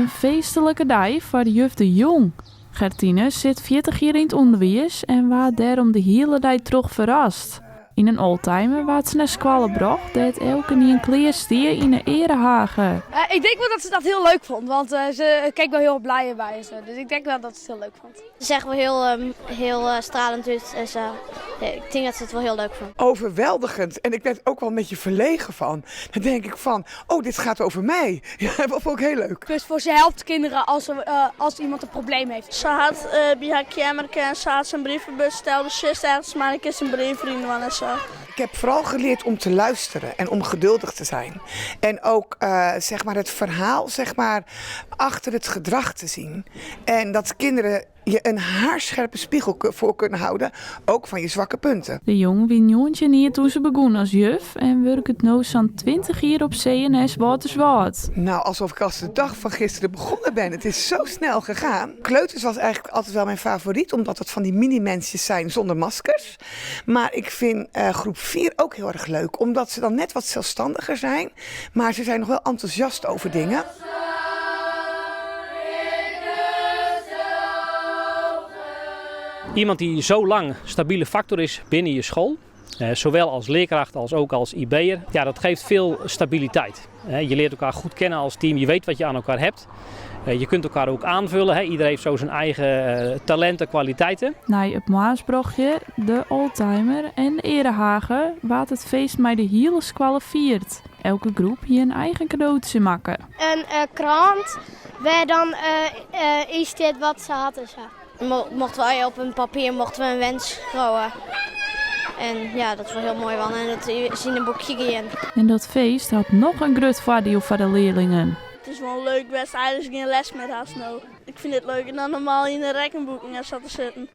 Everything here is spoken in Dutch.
een feestelijke dag voor de juf de Jong. Gertine zit 40 jaar in het onderwijs en was daarom de hele dag terug verrast. In een oldtimer waar ze naar school bracht, deed elke niet een kleer stier in een erehagen. Ik denk wel dat ze dat heel leuk vond, want ze keek wel heel blij bij. Dus ik denk wel dat ze het heel leuk vond. Ze zegt wel heel stralend uit. Dus, ik denk dat ze het wel heel leuk vond. Overweldigend. En ik werd ook wel een beetje verlegen van. Dan denk ik van, oh, dit gaat over mij. Ja, dat vond ik heel leuk. Dus voor ze helpt kinderen als iemand een probleem heeft. Ze had bij haar kamertje en ze had zijn brievenbus stelde. Ze wist ergens maar een keer zijn briefvrienden van en zo. Ik heb vooral geleerd om te luisteren en om geduldig te zijn. En ook zeg maar het verhaal zeg maar, achter het gedrag te zien. En dat kinderen je een haarscherpe spiegel voor kunnen houden, ook van je zwakke punten. De Jong wie Joontje niet toen ze begon als juf en werkt het nu zo'n 20 jaar op CNS Waterswaard. Nou, alsof ik als de dag van gisteren begonnen ben. Het is zo snel gegaan. Kleuters was eigenlijk altijd wel mijn favoriet, omdat het van die mini-mensjes zijn zonder maskers. Maar ik vind groep 4 ook heel erg leuk, omdat ze dan net wat zelfstandiger zijn, maar ze zijn nog wel enthousiast over dingen. Iemand die zo lang stabiele factor is binnen je school, zowel als leerkracht als ook als IB'er, ja, dat geeft veel stabiliteit. Je leert elkaar goed kennen als team, je weet wat je aan elkaar hebt. Je kunt elkaar ook aanvullen, iedereen heeft zo zijn eigen talenten, kwaliteiten. Na het Maasbrochtje, de oldtimer en de erehagen waard het feest met de hele squalle viert. Elke groep hier een eigen cadeautje maken. Een krant waar dan is dit wat ze hadden. Mochten wij op een papier een wens schrijven. En ja, dat is wel heel mooi van. En dat is in een boekje gaan. En dat feest had nog een groot voordeel voor de leerlingen. Het is wel leuk, best eigenlijk geen les met haar snow. Ik vind het leuker dan normaal in een rekkenboek en zat te zitten.